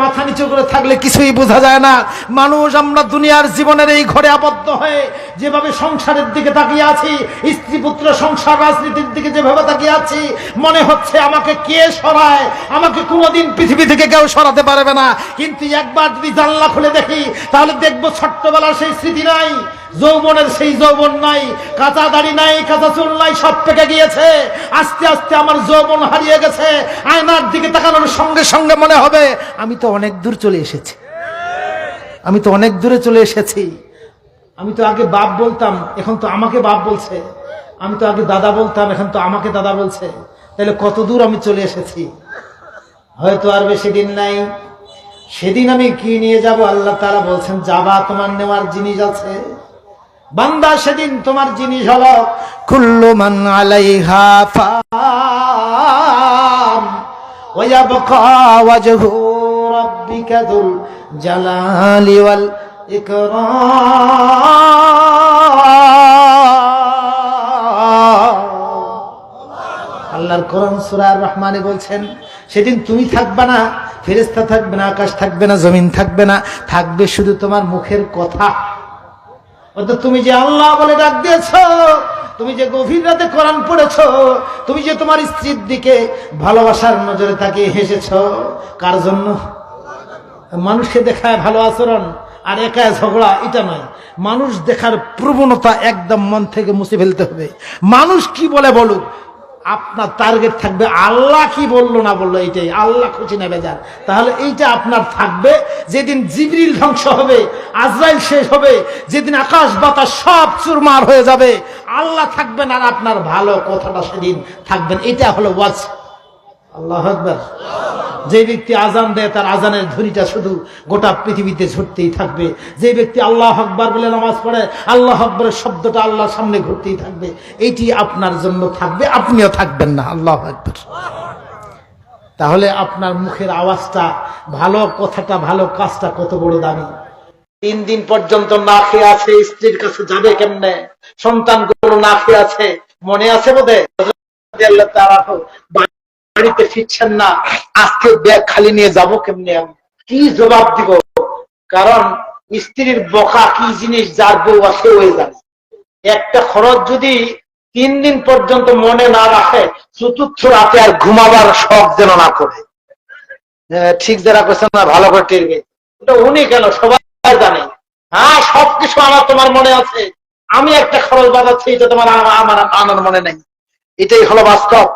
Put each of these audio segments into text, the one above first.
মাথা নিচু করে থাকলে কিছুই বোঝা যায় না। মানুষ আমরা দুনিয়ার জীবনের এই ঘরে আবদ্ধ হয়ে যেভাবে সংসারের দিকে তাকিয়ে আছি, স্ত্রী পুত্র সংসার রাজনীতির দিকে যেভাবে তাকিয়ে আছি, মনে হচ্ছে আমাকে কে সরায়, আমাকে কোনোদিন পৃথিবী থেকে কেউ সরাতে পারবে না। কিন্তু একবার যদি জানলা খুলে দেখি তাহলে দেখবো ছোট্টবেলার সেই স্মৃতি নাই, যৌবনের সেই যৌবন নাই, কাঁচা দাড়ি নাই, কাঁচা চুল নাই, সব পেকে গিয়েছে। আস্তে আস্তে আমার যৌবন হারিয়ে গেছে। আয়নার দিকে তাকানোর সঙ্গে সঙ্গে মনে হবে আমি তো অনেক দূর চলে এসেছি, আমি তো অনেক দূরে চলে এসেছি। আমি তো আগে বাপ বলতাম, এখন তো আমাকে বাপ বলছে। আমি তো আগে দাদা বলতাম, এখন তো আমাকে দাদা বলছে। তাহলে কত দূর আমি চলে এসেছি। হয়তো আর বেশি দিন নাই, সেদিন আমি কি নিয়ে যাব? আল্লাহ তাআলা বলছেন, যাবা, তোমার নেওয়ার জিনিস আছে। বান্দা, সেদিন তোমার জিনিস হলো কুল্লু মান আলাইহা ফান ওয়া ইয়াবকা ওয়াজহু রাব্বিকা যুল জালালি ওয়াল ইকরাম। আল্লাহর কোরআন সূরা আর রহমানে বলছেন, সেদিন তুমি থাকবে না, ফেরেশতা থাকবে না, আকাশ থাকবে না, জমিন থাকবে না, থাকবে শুধু তোমার মুখের কথা। অর্থাৎ তুমি যে আল্লাহ বলে ডাক দিয়েছো, তুমি যে গভীর রাতে কোরআন পড়েছো, তুমি যে তোমার স্ত্রীর দিকে ভালোবাসার নজরে তাকিয়ে হেসেছো, কার জন্য? মানুষকে দেখায় ভালো আচরণ আর একা ঝগড়া, এটা নয়। মানুষ দেখার প্রবণতা একদম মন থেকে মুছে ফেলতে হবে। মানুষ কি বলে বলুক, আপনার টার্গেট থাকবে আল্লাহ কি বললো না বললো, এইটাই। আল্লাহ খুশি না বেজার, তাহলে এইটা আপনার থাকবে। যেদিন জিবরিল ধ্বংস হবে, আজরাইল শেষ হবে, যেদিন আকাশ বাতাস সব চুরমার হয়ে যাবে, আল্লাহ থাকবেন আর আপনার ভালো কথাটা সেদিন থাকবেন। এটা হলো ওয়াজ। আল্লাহু আকবার। যে ব্যক্তি আজান দেয় তার আজানের ধ্বনিটা শুধু গোটা পৃথিবীতে ছুটতেই থাকবে। যে ব্যক্তি আল্লাহু আকবার বলে নামাজ পড়ে, আল্লাহু আকবারের শব্দটা আল্লাহর সামনে ঘুরতেই থাকবে। এইটি আপনার জন্য থাকবে, আপনিও থাকবেন না। আল্লাহু আকবার। তাহলে আপনার মুখের আওয়াজটা, ভালো কথাটা, ভালো কাজটা কত বড় দামি। 3 দিন পর্যন্ত না খেয়ে আছে, স্ত্রীর কাছে যাবে কেমনে? সন্তানগুলো না খেয়ে আছে, মনে আছে বোধহয় বাড়িতে ফিরছেন না, আজকে ব্যাগ খালি নিয়ে যাব কেমনে, কি জবাব দিব? কারণ স্ত্রীর বকা কি জিনিস যার বউ আছে ওই জানে। একটা খরচ যদি 3 দিন পর্যন্ত মনে না রাখে, চতুর্থ রাতে আর ঘুমাবার শখ যেন না করে। ঠিক যারা করছেন না ভালো করে টেরবে, ওটা উনি কেন সবাই জানে। হ্যাঁ, সবকিছু আমার তোমার মনে আছে, আমি একটা খরচ বাজাচ্ছি, এটা তোমার আমার আনার মনে নেই। এটাই হলো বাস্তব।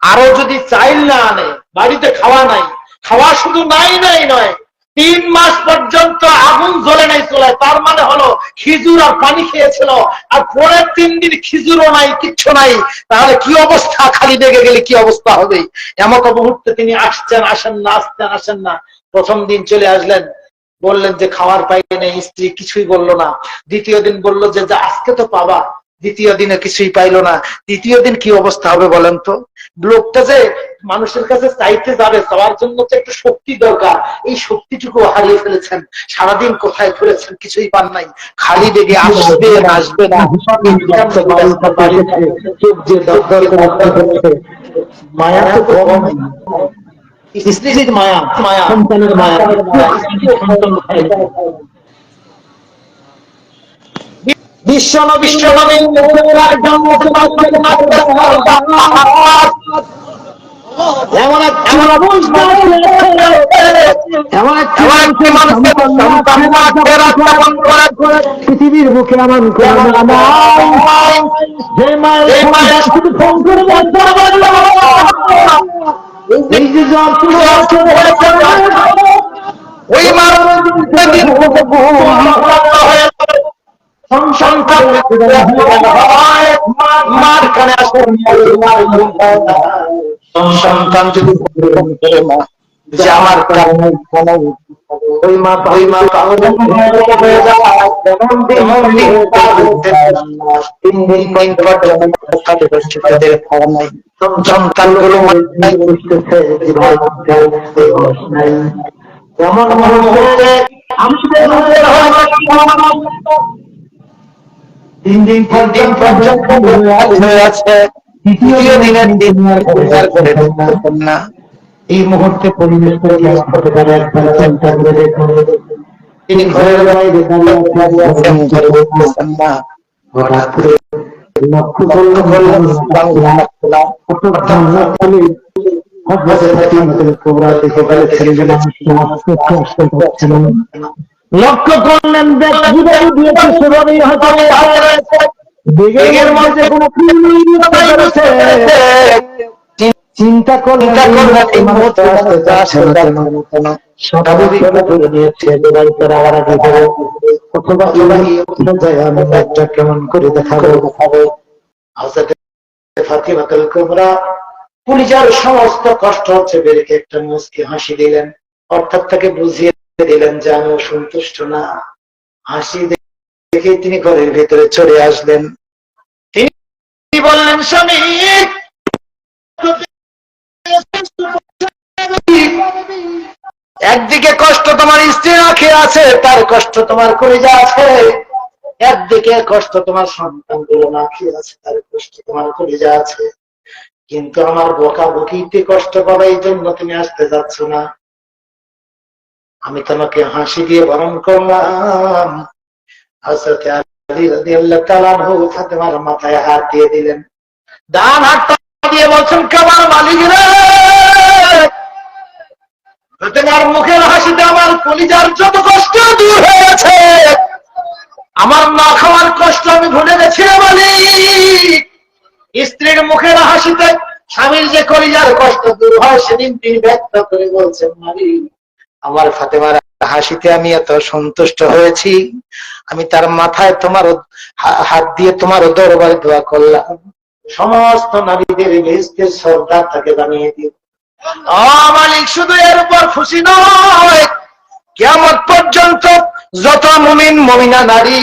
আরো যদি চাইল না আনে, বাড়িতে খাওয়া নাই, খাওয়া শুধু নাই নাই নয়, 3 মাস পর্যন্ত আগুন জ্বলে নাই চুলায়, তার মানে হলো খিজুর আর পানি খেয়েছিল, আর পরের 3 দিন খিজুরও নাই, কিচ্ছু নাই, তাহলে কি অবস্থা? খালি বেগে গেলে কি অবস্থা হবে? এমন মুহূর্তে তিনি আসছেন, আসেন না, আসতেন, আসেন না। প্রথম দিন চলে আসলেন, বললেন যে খাওয়ার পাই নেই, স্ত্রী কিছুই বললো না। দ্বিতীয় দিন বললো যে আজকে তো পাবা, দ্বিতীয় দিনে কিছুই পাইলো না। তৃতীয় দিন কি অবস্থা হবে বলেন তো? লোকটা যে মানুষের কাছে চাইতে যাবে, চাওয়ার জন্য তো একটু শক্তি দরকার, এই শক্তিটুকু হারিয়ে ফেলেছেন। সারাদিন কোথায় ঘুরেছেন, কিছুই পান নাই, খালি বেগে আসবে আসবে না। মায়া তো কম, স্ত্রীর মায়া, মায়া সন্তানের মায়া। বিশ্বনবী পৃথিবীর বুকে এমন সন্তান যদি যে আমার ওই মা হয়ে যায়, সন্তানগুলো এমন মুহূর্তে 3 দিন পর্যন্ত হয়ে আছে, তৃতীয় দিনের দিন না। এই মুহূর্তে পরিবেশটা কেমন হতে পারে একবার চিন্তা করে দেখুন। তিনি ঘরের বাইরে দাঁড়িয়ে আছেন, ঘরে বলতেছেন না। হঠাৎ করে লক্ষ্য করলেন জানলা খুলে হযরত ফাতিমাতুল কুবরা দেখে ফেলেছেন যে মানুষটি আস্তে আস্তে আসতে যাচ্ছেন। লক্ষ্য করলেন ব্যাগ যেভাবে দিয়েছে সেভাবেই হয়তো রয়েছে। বেগের মধ্যে কোনো কৃমি বুঝতে পেরেছে। চিন্তা করলেন এই মুহূর্তে আসতে না স্বাভাবিক ধরে নিয়েছে এবার আবার আগে হবে অথবা আমি একটা কেমন করে দেখাবো। হযরত ফাতিমাতুল কুবরা পুলিশের সমস্ত কষ্ট হচ্ছে বেরিকে একটা মুচকি হাসি দিলেন, অর্থাৎ তাকে বুঝিয়ে দিলেন যে আমি সন্তুষ্ট না। হাসি দেখে তিনি ঘরের ভিতরে চলে আসলেন। তিনি বললেন, স্বামী একদিকে কষ্ট তোমার স্ত্রী রাখে আছে, তার কষ্ট তোমার কলিজা আছে, একদিকে কষ্ট তোমার সন্তান গুলো না খেয়ে আছে, তার কষ্ট তোমার কলিজা আছে। কিন্তু আমার বকাবকিতে কষ্ট পাবে এই জন্য তুমি আসতে যাচ্ছ না। আমি তোমাকে হাসি দিয়ে বরণ করলাম। হযরত আলী রাদিয়াল্লাহু তাআলা ফাতেমার মাথায় হাত দিয়ে দিলেন, ডান হাতটা দিয়ে বলছেন, কাবার মালিক রে, তোমার মুখের হাসিতে আমার কলিজার যত কষ্ট দূর হয়েছে, আমার না খাওয়ার কষ্ট আমি ভুলে গেছি মালিক। স্ত্রীর মুখের হাসিতে স্বামীর যে কলিজার কষ্ট দূর হয় সেদিন তিনি ব্যক্ত করে বলছেন, মালিক আমার ফাতেমার হাসিতে আমি এত সন্তুষ্ট হয়েছি, আমি তার মাথায় তোমার হাত দিয়ে তোমার দরবারে দোয়া করলাম, সমস্ত নারীদের বেহেশতের সরদার তাকে বানিয়ে দিও। মালিক শুধু এর উপর খুশি নয়, কিয়ামত পর্যন্ত যত মুমিন মুমিনা নারী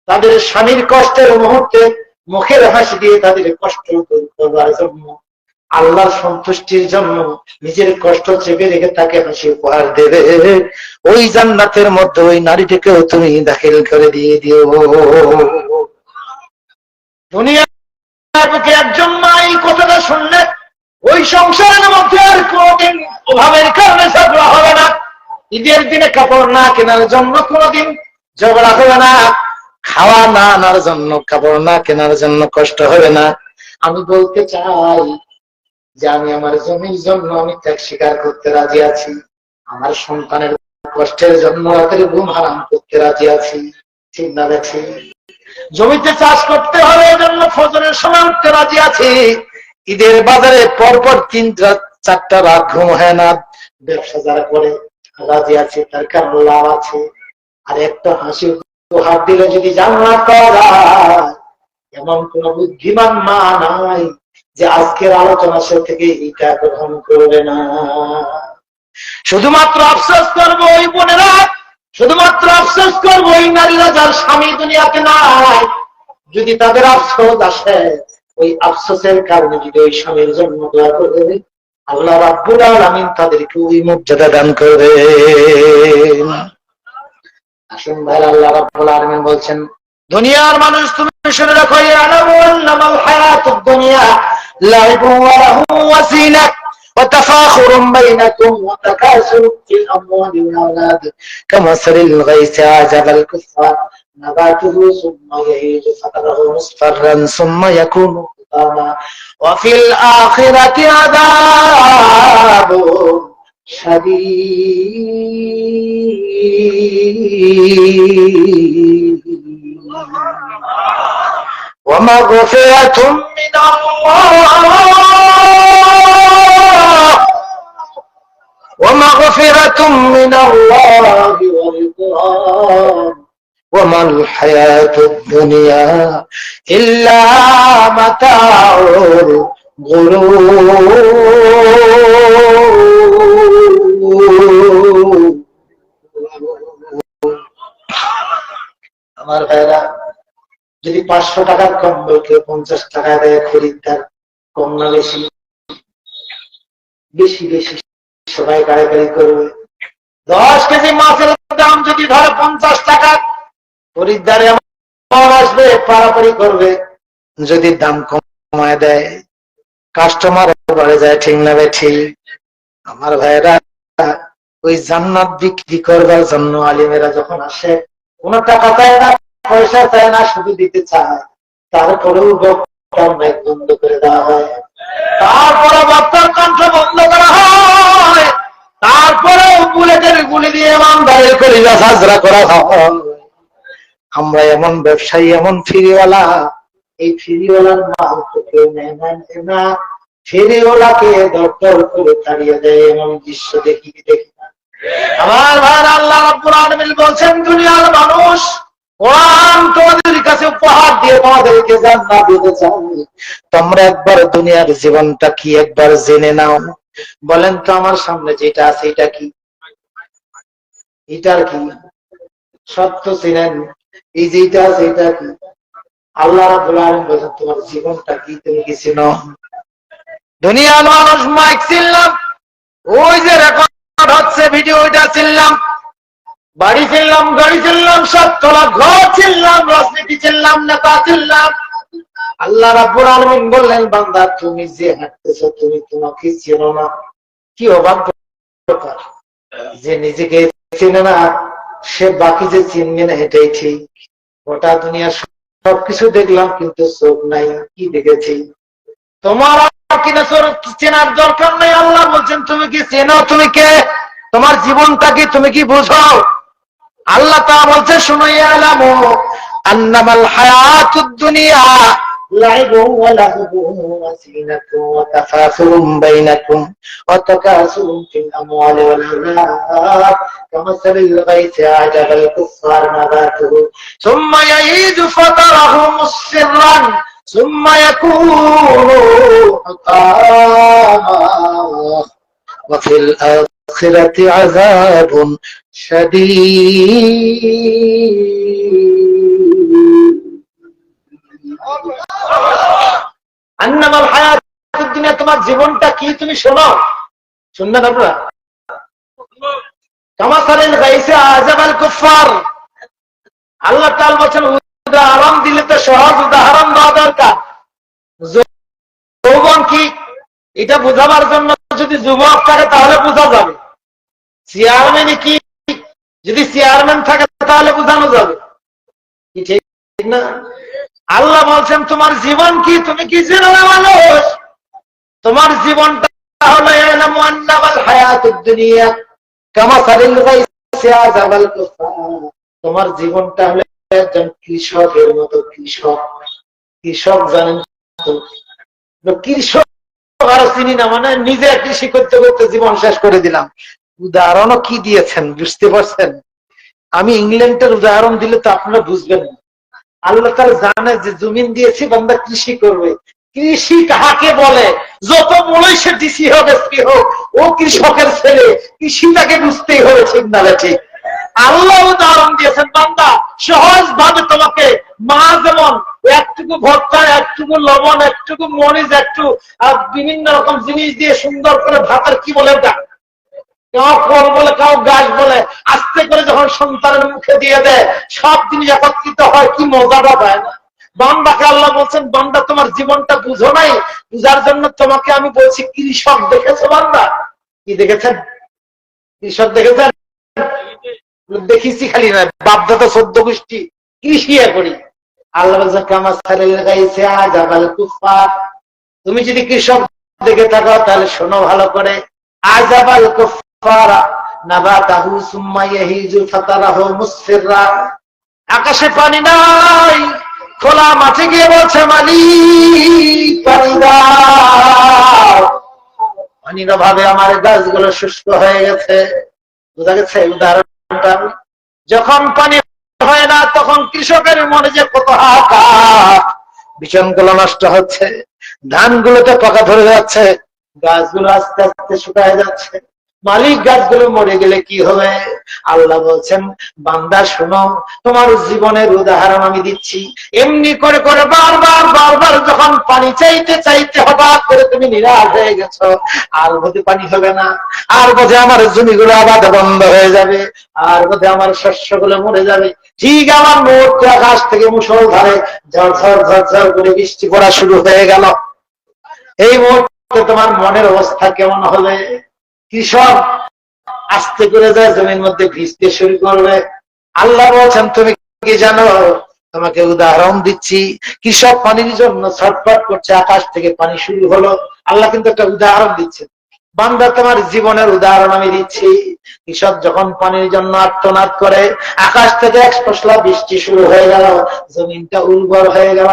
তাদের স্বামীর কষ্টের মুহূর্তে মুখের হাসি দিয়ে তাদের কষ্ট দূর করবার জন্য, আল্লাহর সন্তুষ্টির জন্য নিজের কষ্ট চেপে রেখে তাকে হাসি উপহার দেবে, ওই জান্নাতের মধ্যে ওই নারীটিকেও তুমি দাখিল করে দিয়ে দিও। দুনিয়ার বুকে একজন মা এই কথাটা শুনলে ওই সংসারের মধ্যে আর কোনদিন অভাবের কারণে ঝগড়া হবে না, ঈদের দিনে কাপড় না কেনার জন্য কোনদিন ঝগড়া হবে না, খাওয়া না আনার জন্য কাপড় না কেনার জন্য কষ্ট হবে না। আমি বলতে চাই যে আমি আমার জমির জন্য আমি ত্যাগ স্বীকার করতে রাজি আছি, আমার সন্তানের কষ্টের জন্য রাতের ঘুম হারাম করতে রাজি আছি, ঠিক না দেখছি? জমিতে চাষ করতে হবে এজন্য ফজরের সময় উঠতে রাজি আছি, ঈদের বাজারে পরপর 3-4টা রাত ঘুম হয় না, ব্যবসা যারা করে রাজি আছে, তার কারণ লাভ আছে। আর একটা হাসি হাত দিলে যদি জান্নাত পাওয়া যায়, এমন কোন বুদ্ধিমান মা নাই যে আজকের আলোচনা সে থেকে এটা গ্রহণ করবে না। শুধুমাত্র আফসোস করবো ওই বোনেরা, শুধুমাত্র আফসোস করবো ওই নারীরা যার স্বামী দুনিয়াতে নাই, যদি তাদের আফসোস আসে, ওই আফসোসের কারণে যদি ওই স্বামীর জন্য দোয়া করবে, আল্লাহ রাব্বুল আলামিন তাদেরকে ওই মর্যাদা দান করবে। আসুন ভাই, আল্লাহ রাব্বুল আলামিন বলছেন, দুনিয়ার মানুষ তুমি শুনে রাখো, ইয়ালামু আন্নামাল হায়াতুদ দুনিয়া লাইবুন ওয়া লাহু ওয়া জিনাত ওয়া তাফাখুরুন বাইনাকুম ওয়া তাকাসুরুন ফিল আমওয়ালি ওয়াল আওলাদ কামাসালিল গায়সি আজাবাল কুফফার নাবাতুহু সুম্মা ইয়াহিজু ফাতারাহু মুসফাররান সুম্মা ইয়াকুনু হুতামা ওয়া ফিল আখিরাতি আযাবুন শাদীদ ওয়া মাগফিরাতুম মিনাল্লাহ ومغفرة من الله ورضوان وما الحياة الدنيا إلا متاع الغرور। আমার ভাইরা, যদি 500 টাকার কম্বলকে 50 টাকা দেয় খরিদ্দার, কম না বেশি? বেশি বেশি সবাই গাড়ি করবে। 10 কেজি মাছের দাম যদি ধরে 50 টাকা, খরিদ্দারে আসবে, পারাপারি করবে। যদি দাম কমায় দেয়, কাস্টমার বাড়ে যায়, ঠিক না ঠিক? আমার ভাইরা, ওই জান্নাত বিক্রি করবার জন্য আলিমেরা যখন আসে, কোনো টাকা চায় না, পয়সা চায় না, শুধু দিতে চায়। তারপরেও বক্তার মাইক বন্ধ করে দেওয়া হয়, তারপরে বক্তার কণ্ঠ বন্ধ করা হয়, তারপরেও বুলেটের গুলি দিয়ে ইমানদারের কলিজা ঝাঁঝরা করা হয়। আমরা এমন ব্যবসায়ী, এমন ফিরিওয়ালা, এই ফিরিওয়ালার মাল তো কেউ নেয় না, ফেরিওয়ালাকে দরদর করে তাড়িয়ে দেয়, এমন দৃশ্য দেখি না। আমার ভাই, আল্লাহ রাব্বুল আলামিন বলছেন, দুনিয়ার মানুষ কোরআন তোমাদের কাছে উপহার দিয়ে তোমাদেরকে জান্নাত দিতে চাই, তোমরা একবার দুনিয়ার জীবনটা কি একবার জেনে নাও। বলেন তো, আমার সামনে যেটা আছে এটা কি? এটার কি সত্য চিনেন? এই যেটা আছে এটা কি? আল্লাহ রাব্বুল আলামিন বলেন, তোমার জীবনটা কি তুমি কি চিনো? দুনিয়ার মানুষ মাইক চিনলাম, ওই যে রেকর্ড হচ্ছে ভিডিও, ওইটা চিনলাম, বাড়ি চিনলাম, গাড়ি চিনলাম, সবতলা ঘর চিনলাম, রাজনীতি চিনলাম, নেতা চিনলাম। আল্লাহ রাব্বুল আলামিন বললেন, বান্দা তুমি যে হাঁটতেছো, তুমি তোমাকে চেনো না। কি অবাক ব্যাপার, যে নিজেকে চেনে না সে বাকি যে চিনবে না, এটাই ঠিক। গোটা দুনিয়া সবকিছু দেখলাম, কিন্তু চোখ নাই, কি দেখেছি? তোমার চেনার দরকার নেই। আল্লাহ বলছেন, তুমি কি চেনো? তুমি কে? তোমার জীবনটা কি তুমি কি বুঝো? আল্লাহ তা বলছে, শুনো, ইয়ালামু আন্নামাল হায়াতুদ দুনিয়া লাইবুন ওয়া লাহবুন ওয়া জিনাতুন ওয়া তাফাসুরুন বাইনাকুম ওয়া তাকাসুরুন ফিল আমওয়ালি ওয়াল আওলাদ কামাসালিল গায়সি আ'জাবাল কুফফার নাবাতুহু সুম্মা ইয়াহিজু ফাতারাহু মুসফিরান সুম্মা ইয়াকুনু হুতামা ওয়া ফিল আখিরাতি আযাবুন শাদীদ। আন্নামাল হায়াতুদ দুনিয়া, তোমার জীবনটা কি তুমি শোনো, শুনবেন আপনারা? কামাসালিল গায়সি আ'জাবাল কুফফার, আল্লাহ তাআলা বলেন, উদাহরণ দিলে তো সহজ উদাহরণ দেওয়া দরকার। যৌবন কি এটা বোঝাবার জন্য যদি যুবক থাকে তাহলে বোঝা যাবে। চেয়ারম্যান কি, যদি চেয়ারম্যান থাকে তাহলে বোঝানো যাবে, কি ঠিক না? আল্লাহ বলছেন, তোমার জীবন কি তুমি কি চেনো না মানুষ? তোমার জীবনটা হলো ইয়ালামু আন্নামাল হায়াতুদ দুনিয়া কামাসালিল গায়সি আ'জাবাল কুফফার, তোমার জীবনটা হলো একজন কৃষকের মতো। কৃষক জানেন তো? কৃষক আর চিনি না, মানে নিজে কৃষি করতে করতে জীবন শেষ করে দিলাম। উদাহরণও কি দিয়েছেন বুঝতে পারছেন? আমি ইংল্যান্ডের উদাহরণ দিলে তো আপনারা বুঝবেন না। আল্লাহ তাআলা জানে যে জমিন দিয়েছি, বান্দা কৃষি করবে। কৃষি কাকে বলে? যত বড়ই সে ডিসি হবে, হোক, ও কৃষকের ছেলে, কৃষিটাকে বুঝতেই হবে, ঠিক না? ঠিক। আল্লাহ উদাহরণ দিয়েছেন, বান্দা সহজ ভাবে তোমাকে মা যেমন একটুকু ভর্তা, একটুকু লবণ, একটুকু মরিচ, একটু বিভিন্ন রকম জিনিস দিয়ে সুন্দর করে ভাতের কি বলে ওটা, কাউ ফল বলে, কাউ গাছ বলে, আস্তে করে যখন সন্তানের মুখে দিয়ে দেয়, সব জিনিস একত্রিত হয়, কি মজাটা পায় না? বান্দাকে আল্লাহ বলছেন, বান্দা তোমার জীবনটা বুঝো নাই, বুঝার জন্য তোমাকে আমি বলছি, কৃষক দেখেছো বান্দা? কি দেখেছেন? কৃষক দেখেছেন? দেখিছি খালি না, বাপদাদা 14 গোষ্ঠী কৃষি করি। আল্লাহ বলছেন, কামাসালিল গায়সি আ'জাবাল কুফফার, তুমি যদি কৃষক দেখে থাকো তাহলে শোনো ভালো করে। আ'জাবাল কুফফার নাবাতাহু সুম্মা ইয়াহিজু ফাতারাহু মুসফিরা, আকাশে পানি নাই, খোলা মাঠে গিয়ে বলছে, মালিক পানি দাও। পানির অভাবে আমার গাছগুলো শুষ্ক হয়ে গেছে। বোঝা গেছে উদাহরণটা? যখন পানি হয় না তখন কৃষকের মনে যে কত হাহাকার, বিচনগুলো নষ্ট হচ্ছে, ধানগুলোতে পোকা ধরে যাচ্ছে, গাছগুলো আস্তে আস্তে শুকায় যাচ্ছে। মালিক, গাছগুলো মরে গেলে কি হবে? আল্লাহ বলছেন, বান্দা শোনো, তোমার জীবনের উদাহরণ আমি দিচ্ছি। এমনি করে করে বারবার বারবার যখন পানি চাইতে চাইতে হঠাৎ করে তুমি নিরাশ হয়ে গেছো, আর বোধে পানি হবে না, আর বোধে আমার জমিগুলো আবাদ বন্ধ হয়ে যাবে, আর বোধে আমার শস্যগুলো মরে যাবে, ঠিক আমার মুহূর্তে আকাশ থেকে মুষলধারে ঝরঝর ঝরঝর করে বৃষ্টি পড়া শুরু হয়ে গেল। এই মুহূর্তে তোমার মনের অবস্থা কেমন হবে? কৃষক আস্তে করে যায় জমির মধ্যে ভিজতে শুরু করবে। আল্লাহ বলছেন তুমি কি জানো, তোমাকে উদাহরণ দিচ্ছি, কৃষক পানির জন্য ছটফট করছে, আকাশ থেকে পানি শুরু হলো। আল্লাহ কিন্তু একটা উদাহরণ দিচ্ছেন, বান্দা তোমার জীবনের উদাহরণ আমি দিচ্ছি। কৃষক যখন পানির জন্য আর্তনাদ করে, আকাশ থেকে এক পশলা বৃষ্টি শুরু হয়ে গেল, জমিনটা উর্বর হয়ে গেল,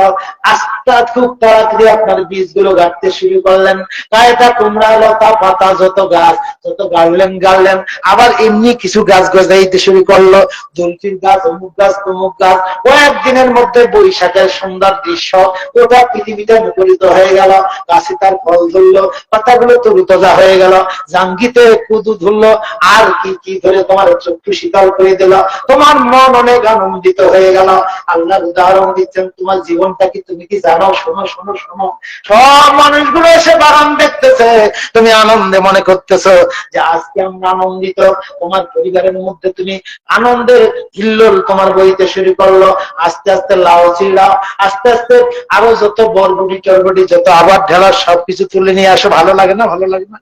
আস্তে খুব তাড়াতাড়ি আপনার বীজগুলো গাড়তে শুরু করলেন। কায়দা কুমড়া লতা পাতা যত গাছ, যত গাড়লেন, আবার এমনি কিছু গাছ গজাইতে শুরু করলো, জলফির গাছ, অমুক গাছ, তমুক গাছ। কয়েকদিনের মধ্যে বৈশাখের সুন্দর দৃশ্য গোটা পৃথিবীতে মুখরিত হয়ে গেল। গাছে তার ফল ধরলো, পাতাগুলো তরুতাজা হয়ে গেল, জাঙ্গিতে কুদু ধরলো, আর কি কি ধরে তোমার চক্ষু শীতল করে দিল, তোমার মন অনেক আনন্দিত হয়ে গেল। আল্লাহ উদাহরণ দিচ্ছেন, তোমার জীবনটা কি তুমি কি জানো? শোনো শোনো শোনো, সব মানুষগুলো এসে বাগান দেখতেছে, তুমি আনন্দে মনে করতেছো যে আজকে আমরা আনন্দিত। তোমার পরিবারের মধ্যে তুমি আনন্দের হিল্লোল তোমার বইতে শুরু করলো। আস্তে আস্তে লাউ চিড়াও, আস্তে আস্তে আরো যত বরবটি টরবটি যত আবার ঢেলার সবকিছু তুলে নিয়ে আসো। ভালো লাগে না? ভালো লাগে না?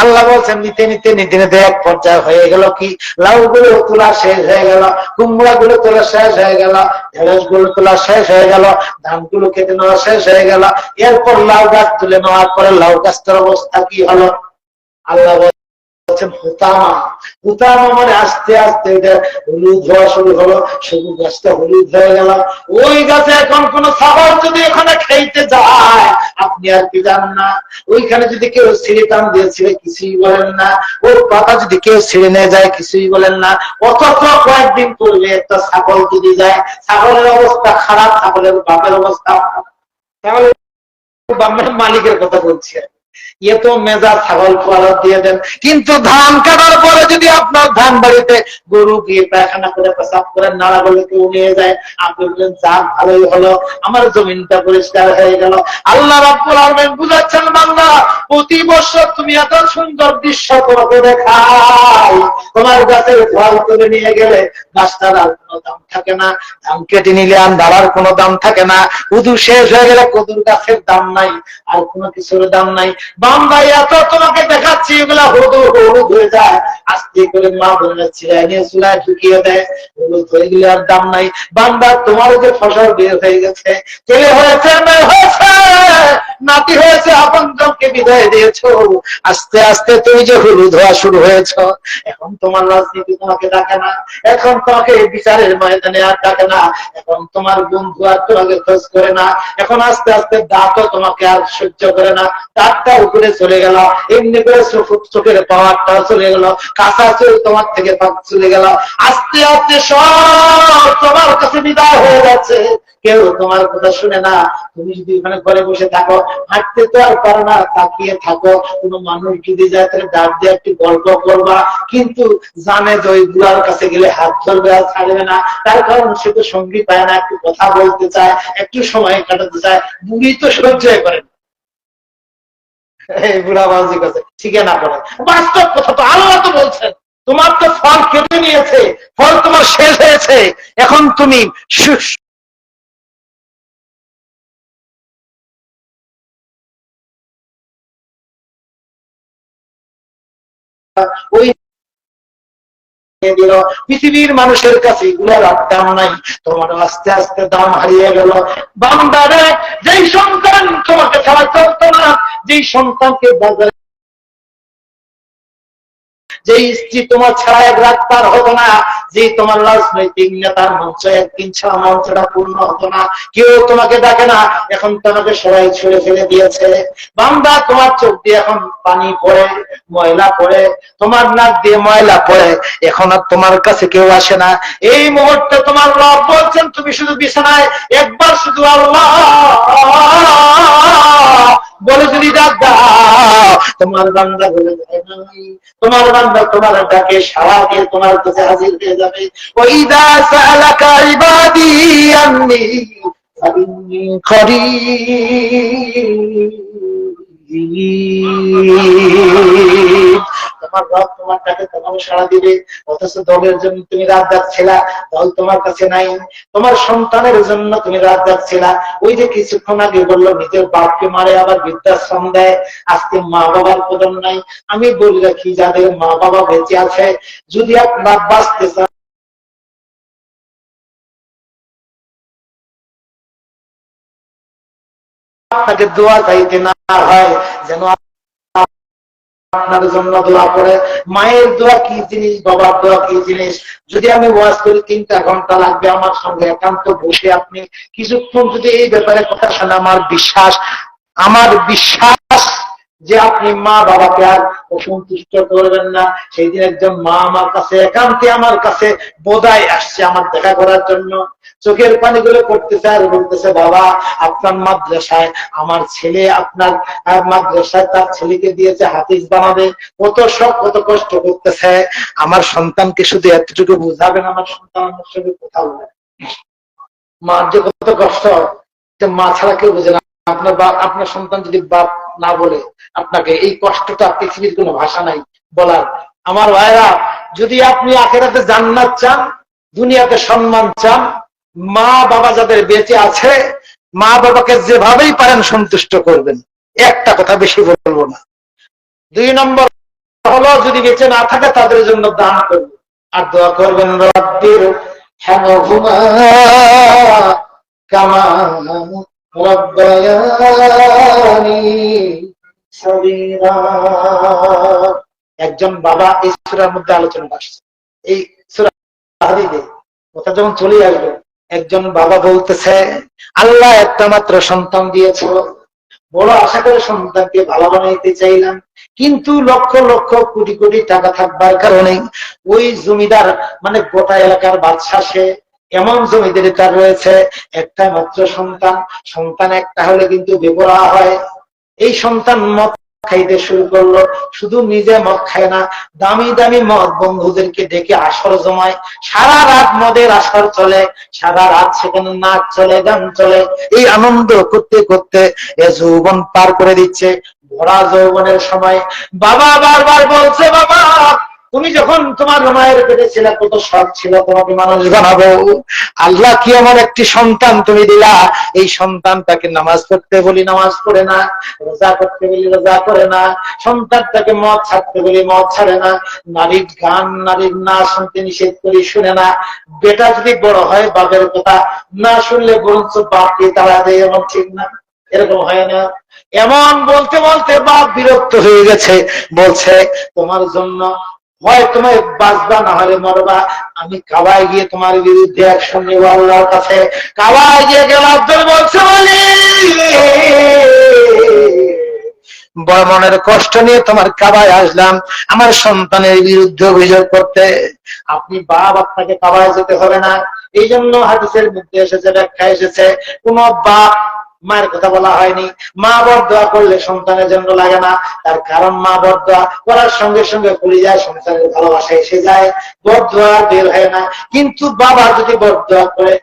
আল্লাহ বলছেন নিতে নিতে নিতে নিতে এক পর্যায়ে হয়ে গেল কি, লাউ গুলো তোলা শেষ হয়ে গেল, কুমড়া গুলো তোলা শেষ হয়ে গেল, ঢেঁড়স গুলো তোলা শেষ হয়ে গেল, ধান গুলো কেটে নেওয়া শেষ হয়ে গেল। এরপর লাউ গাছ তুলে নেওয়ার পরে লাউ গাছটার অবস্থা কি হলো? আল্লাহ মানে আস্তে আস্তে হলুদ হওয়া শুরু হলো, সবুজ গাছটা হলুদ হয়ে গেল। ওই গাছে এখন কোন ছাগল যদি এখানে খাইতে যায়, আপনি আর কি জান না। ওইখানে যদি কেউ ছিঁড়ে টান দিয়ে ছিঁড়ে কিছুই বলেন না, ওর পাতা যদি কেউ ছিঁড়ে নিয়ে যায় কিছুই বলেন না। অথচ কয়েকদিন পূর্বে একটা ছাগল যদি যায়, ছাগলের অবস্থা খারাপ, ছাগলের বাপের অবস্থা। তাহলে মালিকের কথা বলছি, ইয়ে তো মেজা ছাগল খোয়ার দিয়ে দেন। কিন্তু ধান কাটার পরে যদি আপনার ধান বাড়িতে গরু গিয়ে পায়খানা করে পেশাব করে নাড়া বলে কেউ নিয়ে যায়, আপনি বললেন যাক ভালোই হলো, আমার জমিনটা পরিষ্কার হয়ে গেল। আল্লাহ রাব্বুল আলামিন বুঝাচ্ছেন, বান্দা প্রতি বছর তুমি এত সুন্দর দৃশ্য তোমাকে দেখাই, তোমার গাছের ফল তুলে নিয়ে গেলে গাছটার আর কোনো দাম থাকে না, ধান কেটে নিলে আর দাঁড়ার কোনো দাম থাকে না, কুদু শেষ হয়ে গেলে কুদুর গাছের দাম নাই, আর কোনো কিছুর দাম নাই। বান্দা এত তোমাকে দেখাচ্ছি, এগুলা হলুদ হয়ে যায়, আস্তে করে মা বোনেরা ছিঁড়ে নিয়ে চুলায় ঢুকিয়ে দেয়, হলুদ হয়ে গেলে আর দাম নাই। বান্দা তোমার যে ফসল বের হয়ে গেছে, ছেলে হয়েছে, মেয়ে হয়েছে, নাতি হয়েছে, আপনজনকে বিদায় দিয়েছো, আস্তে আস্তে তুমি যে হলুদ হওয়া শুরু হয়েছ, এখন তোমার রাজনীতি তোমাকে ডাকে না, এখন তোমাকে বিচারের ময়দানে আর ডাকে না, এখন তোমার বন্ধু আর তোমাকে খোঁজ করে না, এখন আস্তে আস্তে দাঁতও তোমাকে আর সহ্য করে না, দাঁতটা উপরে চলে গেল, এমনি করে চোখের পাওয়ারটা চলে গেল, কাঁচা চোখ তোমার থেকে চলে গেল, আস্তে আস্তে সব তোমার কাছে বিদায় হয়ে যাচ্ছে, কেউ তোমার কথা শুনে না। তুমি যদি ওখানে ঘরে বসে থাকো, হাঁটতে তো আর পারো না, তাকিয়ে থাকো, কোন মানুষ যদি যায় তাহলে ডাক দিয়ে একটু গল্প করবা, কিন্তু জানে যে ওই বুড়ার কাছে গেলে হাত ধরবে আর ছাড়বে না, তার কারণ সে তো সঙ্গী পায় না, একটু কথা বলতে চায়, একটু সময় কাটাতে চায়, বুড়ি তো সহ্যই করেন এই বুড়া বাউজির কাছে ঠিকানা করে। বাস্তব কথা তো আল্লাহ তো বলছেন, তোমার তো ফল কেটে নিয়েছে, ফল তোমার শেষ হয়েছে, এখন তুমি ওই পৃথিবীর মানুষের কাছে এগুলোর দাম নাই, তোমার আস্তে আস্তে দাম হারিয়ে গেল। বান্দারে, যেই সন্তান তোমাকে ছাড়া চলতো না, যেই সন্তানকে বাজারে, যে স্ত্রী তোমার ছাড়া এক রাত পার হতো না, যে তোমার রাজনৈতিক নেতার মঞ্চ একদিন ছাড়া মঞ্চটা পূর্ণ হতো না, কেউ তোমাকে ডাকে না, এখন তোমাকে সবাই ছুড়ে ফেলে দিয়েছে। বান্দা, তোমার চোখ দিয়ে এখন পানি পড়ে, ময়লা পড়ে, তোমার নাক দিয়ে ময়লা পড়ে, এখন আর তোমার কাছে কেউ আসে না। এই মুহূর্তে তোমার রব বলছেন, তুমি শুধু বিছানায় একবার শুধু আল্লাহ বলে যদি ডাক দাও, তোমার বান্দা বলে যায় নাই, তোমার বান্দা তোমার ডাকে সাড়া দিয়ে তোমার কাছে হাজির হয়ে যাবে। ওয়াইদা সালাকা ইবাদি আন্নী ফাইন্নী করিব তোমার রব তোমার ডাকে তখন সাড়া দিবে, অথচ দলের জন্য তুমি রাত যাচ্ছিলা, দল তোমার কাছে নাই। তোমার সন্তানের জন্য তুমি রাত যাচ্ছিলা, ওই যে কিছুক্ষণ আগে বললো নিজের বাপকে মারে আবার বৃদ্ধাশ্রম দেয়, আজকে মা বাবার কদর নাই। আমি বলি রাখি, যাদের মা বাবা বেঁচে আছে, যদি আপনার বাঁচতে চান, আপনাকে দোয়া চাইতে না হয় যেন আপনার জন্য দোয়া করে। মায়ের দোয়া কি জিনিস, বাবার দোয়া কি জিনিস। যদি আমি ওয়াজ করি 3টা ঘন্টা লাগবে আমার সঙ্গে একান্ত বসে আপনি কিছুক্ষণ যদি এই ব্যাপারে কথা শোনা, আমার বিশ্বাস যে আপনি মা বাবাকে আর অসন্তুষ্ট করবেন না। সেই দিন একজন মা আমার কাছে একান্তে আমার কাছে বোধায় আসছে আমার দেখা করার জন্য, চোখের পানিগুলো পড়তেছে আর বলতেছে, বাবা আপনার মাদ্রাসায় আমার ছেলে আপনার মাদ্রাসায় তার ছেলেকে দিয়েছে হাফিজ বানাবে, কত শখ কত কষ্ট করতেছে, আমার সন্তানকে শুধু এতটুকু বুঝাবেন, আমার সন্তান আমার সঙ্গে কথা বলে। মার যে কত কষ্ট, মা ছাড়া কেউ বুঝে না। আপনার সন্তান যদি বাপ না বলে আপনাকে, এই কষ্টটা পৃথিবীর কোনো ভাষা নাই বলার। আমার ভাইরা, যদি আপনি আখিরাতে জান্নাত চান, দুনিয়াতে সম্মান চান, মা বাবা যাদের বেঁচে আছে, মা বাবাকে যেভাবেই পারেন সন্তুষ্ট করবেন। একটা কথা বেশি বলবো না। 2 নম্বর হলো, যদি বেঁচে না থাকে তাদের জন্য দান করবেন আর দোয়া করবেন, রব্বির হামহুমা কামা রব্বায়ানি সগীরা। একজন বাবা, এই সূরার মধ্যে আলোচনা আসছে, এই সূরা হাদীদে কথা যখন চলে আসবে, একজন বাবা বলতেছে, আল্লাহ একটা মাত্র সন্তান দিয়েছিল, বড় আশা করে সন্তানকে ভালো বানাইতে চাইলাম, কিন্তু লক্ষ লক্ষ কোটি কোটি টাকা থাকবার কারণে ওই জমিদার মানে গোটা এলাকার বাদশা, সে এমন জমিদারি তার রয়েছে, একটা মাত্র সন্তান একটা হলে কিন্তু বেপরোয়া হয়। এই সন্তান মদ খাইতে শুরু করলো, শুধু নিজে মদ খায় না, দামি দামি মদ বন্ধুদেরকে ডেকে আসর জমায়, সারা রাত মদের আসর চলে, সারা রাত সেখানে নাচ চলে, গান চলে, এই আনন্দ করতে করতে এ যৌবন পার করে দিচ্ছে। ভরা যৌবনের সময় বাবা বারবার বলছে, বাবা তুমি যখন তোমার মায়ের পেটে ছিলে কত শখ ছিল তোমাকে মানুষ বানাবো, আল্লাহ কি এমন একটি সন্তান তুমি দিলা, এই সন্তানটাকে নামাজ পড়তে বলি নামাজ পড়ে না, রোজা করতে বলি রোজা করে না, সন্তানটাকে মদ ছাড়তে বলি মদ ছাড়ে না, নারীর গান নারীর না শুনতে নিষেধ করি শুনে না, বেটা যদি বড় হয় বাপের কথা না শুনলে বরঞ্চ বাপকে তারা দেয়, এমন ঠিক না? এরকম হয় না? এমন বলতে বলতে বাপ বিরক্ত হয়ে গেছে, বলছে তোমার জন্য হয় তোমায় বাঁচবা না হলে মরবা, আমি কাবায় গিয়ে তোমার বিরুদ্ধে অ্যাকশন নেব আল্লাহর কাছে। কাবায় গিয়ে গেল, আব্দুল বলছে বলি বড় মনের কষ্ট নিয়ে তোমার কাবায় আসলাম আমার সন্তানের বিরুদ্ধে অভিযোগ করতে। আপনি বাপ, আপনাকে কাবায় যেতে হবে না। এই জন্য হাদিসের মধ্যে এসেছে, ব্যাখ্যা এসেছে, কোন বাপ মায়ের কথা বলা হয়নি। মা বরদোয়া করলে সন্তানের জন্য লাগে না, তার কারণ মা বরদোয়া করার সঙ্গে সঙ্গে পরিযায় সংসারের ভালোবাসা এসে যায়, বরদোয়া বের হয় না। কিন্তু বাবা যদি বরদোয়া করে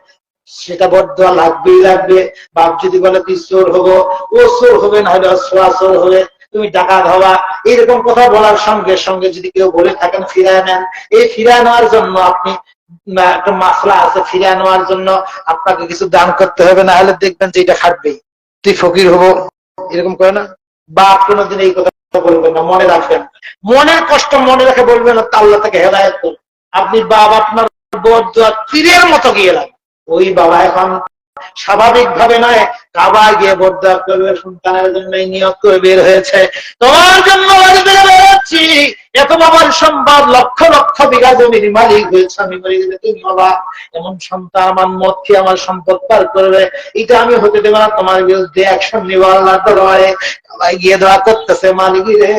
সেটা বরদোয়া লাগবেই লাগবে। বাপ যদি বলে তুই চোর হবো, ও চোর হবে, না হলে অস্ত্র চোর হবে, তুমি ডাকাত হবা, এরকম কথা বলার সঙ্গে সঙ্গে যদি কেউ বলে থাকেন ফিরায় নেন, এই ফিরায় নেওয়ার জন্য আপনি একটা মাসলা আছে, ফিরিয়ে নেওয়ার জন্য আপনাকে কিছু দান করতে হবে, না হলে দেখবেন যে এটা খাটবেই, তুই ফকির হবো, এরকম করে না? বাপ কোনোদিন এই কথা বলবেন না, মনে রাখবেন, মনের কষ্ট মনে রেখে বলবেন না, আল্লাহ তাকে হেদায়েত করুন। আপনি বাপ আপনার বরদোয়া তীরের মতো গিয়ে লাগে, ওই বাবা এখন স্বাভাবিক ভাবে নয়, কাবায় গিয়ে বরদোয়া করবে, সন্তানের জন্য নিয়ত করে বের হয়েছে, তোমার জন্য বেরোচ্ছি, এত বাবার সম্পদ, লক্ষ লক্ষ বিঘা জমির মালিক হয়েছে, আমি মরে গেলে তুমি বাবা এমন সন্তান আমার মত খেয়ে আমার সম্পদ পার করবে, এটা আমি হতে দেব না, তোমার বিরুদ্ধে অ্যাকশন নিব আল্লাহর দরবারে। গিয়ে দোয়া করতেছে, মালিক রে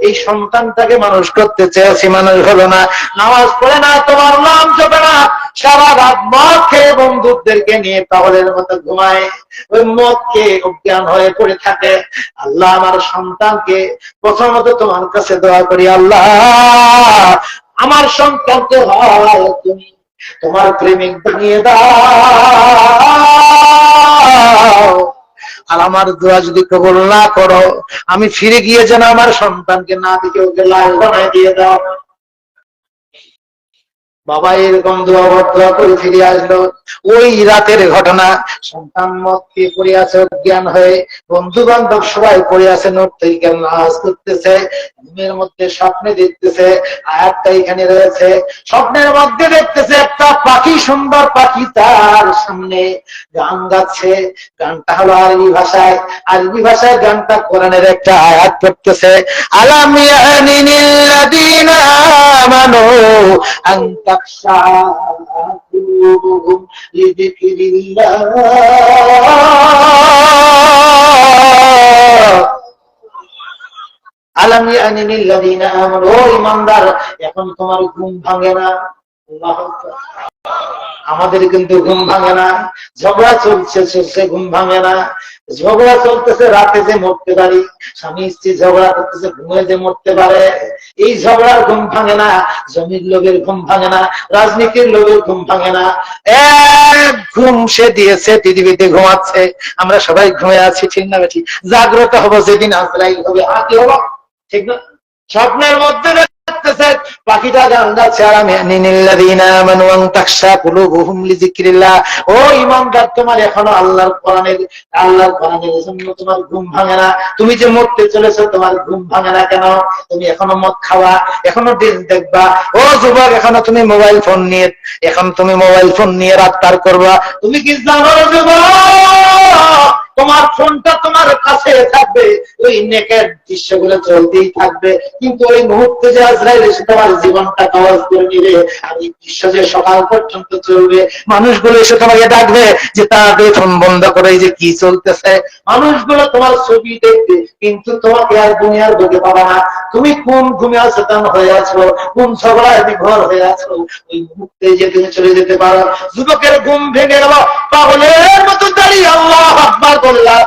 এই সন্তানটাকে মানুষ করতে চেয়েছি, মানুষ হলো না, নামাজ পড়ে না, তোমার নাম জপে না, সারা রাত মদ খেয়ে বন্ধুদেরকে নিয়ে পাগলের মতো ঘুমায়, ওই মদ খেয়ে অজ্ঞান হয়ে পড়ে থাকে। আল্লাহ আমার সন্তানকে প্রথমত তোমার কাছে দোয়া করি, আল্লাহ আমার সন্তানকে হয় তুমি তোমার প্রেমিক বানিয়ে দাও, আর আমার দোয়া যদি কবুল না করো, আমি ফিরে গিয়ে যেন আমার সন্তানকে না দিকে ওকে লাল বানায় দিয়ে দাও। বাবা এরকম দোয়া করে ফিরে আসলো। ওই রাতের ঘটনা, সন্তান মদ খেয়ে পড়ে আছে অজ্ঞান হয়ে, বন্ধু বান্ধব সবাই পড়ে আছে, নর্তকীরা নাচ করতেছে, ঘুমের মধ্যে স্বপ্নে দেখতেছে। আয়াতটা এখানে রয়েছে, স্বপ্নের মধ্যে দেখতেছে একটা পাখি, সুন্দর পাখি তার সামনে গান গাচ্ছে। গানটা হলো আরবি ভাষায়, আরবি ভাষায় গানটা কোরআনের একটা আয়াত পড়তেছে, আলাম ইয়ানিনিল লাযীনা আমানু আন তাখশা কুলুবুহুম লিযিকরিল্লাহ। আলাম ইয়ানিনিল লাযীনা আমানু, ও ঈমানদার, এখন তোমার ঘুম ভাঙে না? আল্লাহু আকবার। আমাদের কিন্তু ঘুম ভাঙে না, ঝগড়া চলছে ঘুম ভাঙে না। ঝগড়া চলতেছে, রাতে যে মরতে পারি, স্বামী স্ত্রী ঝগড়া করতেছে, ঘুমে যে মরতে পারে, এই ঝগড়ার ঘুম ভাঙে না। জমির লোকের ঘুম ভাঙে না, রাজনীতির লোকের ঘুম ভাঙে না। এক ঘুম সে দিয়েছে, পৃথিবীতে ঘুমাচ্ছে, আমরা সবাই ঘুমিয়ে আছি, ঠিক না বেঠিক? জাগ্রত হবো যেদিন আজরাইল হবে, আগে হবো, ঠিক না? স্বপ্নের মধ্যে পাখিটা গান গাচ্ছে, ও ঈমানদার, তোমার এখনো আল্লাহর কোরআনের জন্য তোমার ঘুম ভাঙে না? তুমি যে মরতে চলেছো, তোমার ঘুম ভাঙে না কেন? তুমি এখনো মদ খাওয়া, এখনো দিন দেখবা। ও যুবক, এখনো তুমি মোবাইল ফোন নিয়ে রাত পার করবা। তুমি কি জানো যুবক, তোমার ফোনটা তোমার কাছে থাকবে, ওই নেকের দৃশ্যগুলো চলতেই থাকবে, কিন্তু ওই মুহূর্তে যে আজরাইল এসে তোমার জীবনটা কবজ করে নিবে, আর এই দৃশ্য যে সকাল পর্যন্ত চলবে, মানুষগুলো এসে তোমাকে ডাকবে যে তাদের ফোন বন্ধ করে, এই যে কি চলতেছে। মানুষগুলো তোমার ছবি দেখবে, কিন্তু তোমাকে আর দুনিয়ার বুকে পাবে না। তুমি কোন ঘুমে অচেতন হয়ে আছো, কোন ঝগড়ায় বিভোর হয়ে আছো, ওই মুহূর্তে যে তুমি চলে যেতে পারো। যুবকের ঘুম ভেঙে গেল, পাগলের মতো দাঁড়িয়ে আল্লাহু আকবার বললাম,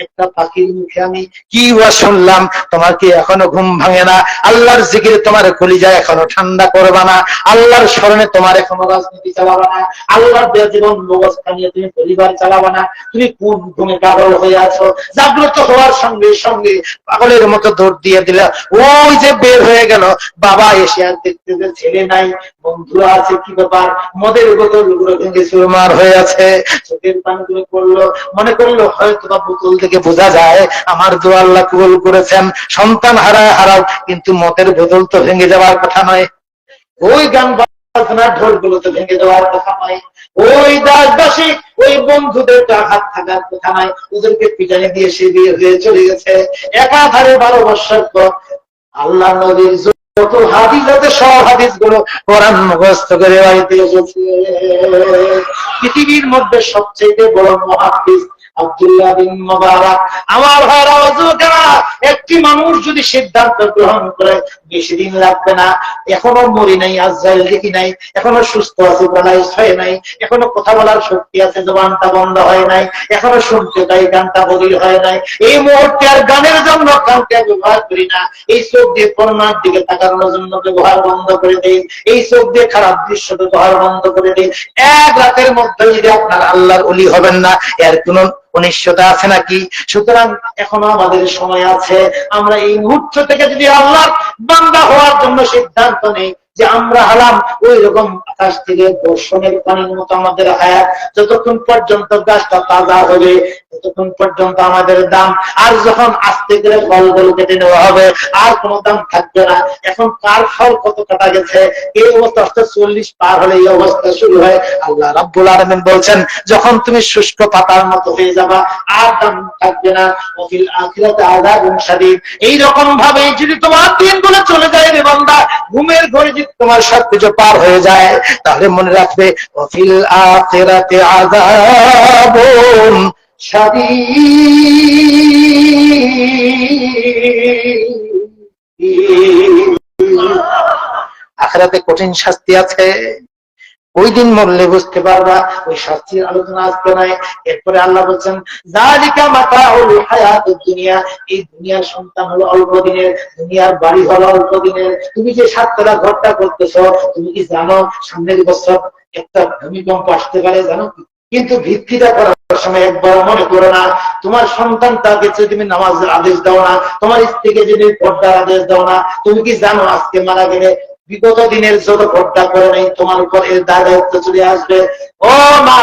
একটা পাখির মুখে আমি কি শুনলাম। তোমার কি এখনো ঘুম ভাঙে না? আল্লাহর জিকিরে তোমার কলিজা এখনো ঠান্ডা করবা না? আল্লাহর স্মরণে তোমার এখনো রাজনীতি চালাবা না? আল্লাহর দেওয়া জীবন ব্যবস্থা নিয়ে তুমি পরিবার চালাবা না? তুমি কোন ঘুমে পাগল হয়ে আছো? জাগ্রত হওয়ার সঙ্গে সঙ্গে পাগলের মতো দৌড় দিয়ে দিলা, ওই যে বের হয়ে গেল বাবা, এসে আর দেখতে যে ছেলে নাই, বন্ধুরা আছে, কি ব্যাপার, মদের বোতল গুলো ভেঙে চুরমার হয়ে আছে, চোখের পানি তুমি করলো, মনে করলো হয়তো বা বোতল থেকে বোঝা যায় আমার দোয়া আল্লাহ কবুল করেছেন, সন্তান হারাও, কিন্তু মদের বোতল তো ভেঙে যাওয়ার কথা নয়, ওই গান বাজনার ঢোল গুলো তো ভেঙে যাওয়ার কথা নয়, ওই দাসবাসী ওই বন্ধুদের আঘাত থাকার কথা নয়, ওদেরকে পিটানি দিয়ে সে বিয়ে হয়ে চলে গেছে। একাধারে 12 বছর পর আল্লাহ নবীর যত হাদিস আছে, সব হাদিস গুলো কোরআন মুখস্থ করে বাড়িতে এসেছে। পৃথিবীর মধ্যে সবচেয়ে বড় মুহাদ্দিস আব্দুল্লাহ বিন মুবারক। আমার ভাইরা, যুবকেরা, একটি মানুষ যদি সিদ্ধান্ত গ্রহণ করে, বেশি দিন লাগবে না। এখনো মরি নাই, আজরাইল দেখি নাই, এখনো সুস্থ আছে, প্যারালাইজ হয় নাই, এখনো কথা বলার শক্তি আছে, জবানটা বন্ধ হয় নাই, এখনো শুনতে পাই, গানটা বদল হয় নাই। এই মুহূর্তে আর গানের জন্য কাউকে ব্যবহার করি না। এই চোখ দিয়ে করোনার দিকে তাকানোর জন্য ব্যবহার বন্ধ করে দিই, এই চোখ দিয়ে খারাপ দৃশ্য ব্যবহার বন্ধ করে দিই। এক রাতের মধ্যে যদি আপনার আল্লাহর ওলি হবেন না, এর কোন অনিশ্চয়তা আছে নাকি? সুতরাং এখনো আমাদের সময় আছে। আমরা এই মুহূর্ত থেকে যদি আল্লাহর বান্দা হওয়ার জন্য সিদ্ধান্ত নেই, যে আমরা হলাম ওই রকম আকাশ থেকে বর্ষণের পানির মতো আমাদের হায়াত, যতক্ষণ পর্যন্ত গাছটা তাজা হবে ততক্ষণ পর্যন্ত আমাদের দাম, আর যখন আস্তে করে ফলগুলো কেটে নেওয়া হবে আর কোনো দাম থাকবে না। এখন কার ফল কত কাটা গেছে, এই অবস্থা 40 পার হলে এই অবস্থা শুরু হয়। আল্লাহ রাব্বুল আলামিন বলছেন, যখন তুমি শুষ্ক পাতার মতো হয়ে যাবা, আর দাম থাকবে না। ওয়াফিল আখিরাতি আযাবুন শাদীদ। এই রকম ভাবে যদি তোমার দিনগুলো চলে যায় রে বান্দা, ঘুমের ঘরে যদি তোমার সবকিছু পার হয়ে যায়, তাহলে মনে রাখবে ওয়াফিল আখিরাতি আযাবুন শাদীদ। আখিরাতে কঠিন শাস্তি আছে, ওই দিন মরলে বুঝতে পারবা, ওই শাস্তির আলোচনা আসবে না। এরপরে আল্লাহ বলছেন, যালিকা মাতাউল হায়াতুদ দুনিয়া, এই দুনিয়ার সন্তান হলো অল্প দিনের, দুনিয়ার বাড়ি হলো অল্প দিনের। তুমি যে 7 তলা ঘরটা করতেছো, তুমি কি জানো সামনের বছর একটা ভূমিকম্প আসতে পারে? জানো? কিন্তু ভিত্তিটা করার সময় একবার মনে করো না তোমার সন্তানটাকে তুমি নামাজের আদেশ দাও না, তোমার স্ত্রীকে যদি পর্দার আদেশ দাও না, তুমি কি জানো আজকে মারা গেলে বিগত দিনের যত পর্দা করে নেই তোমার উপর এর দায়িত্ব চলে আসবে। ও মা,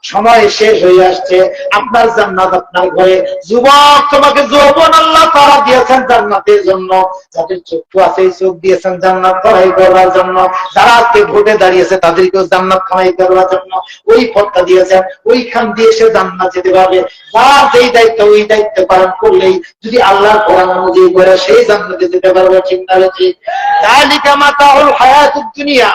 সময় শেষ হয়ে আসছে, আপনার জান্নাত আপনার ঘরে। যুবক, তোমাকে যৌবন আল্লাহ তাআলা দিয়েছেন জান্নাতের জন্য, যাদের চক্ষু আছে এই চোখ দিয়েছেন জান্নাত কামাই করার জন্য, যারা আজকে ভোটে দাঁড়িয়েছে তাদেরকেও জান্নাত কামাই করার জন্য ওই পথটা দিয়েছেন, ওইখান দিয়ে সে জান্নাত যেতে পারবে। যার যেই দায়িত্ব ওই দায়িত্ব পালন করলেই যদি আল্লাহর কোরআন অনুযায়ী করে সেই জান্নাতে যেতে পারবে। ঠিক না? ঠিক। যালিকা মাতাউল হায়াতুদ দুনিয়া।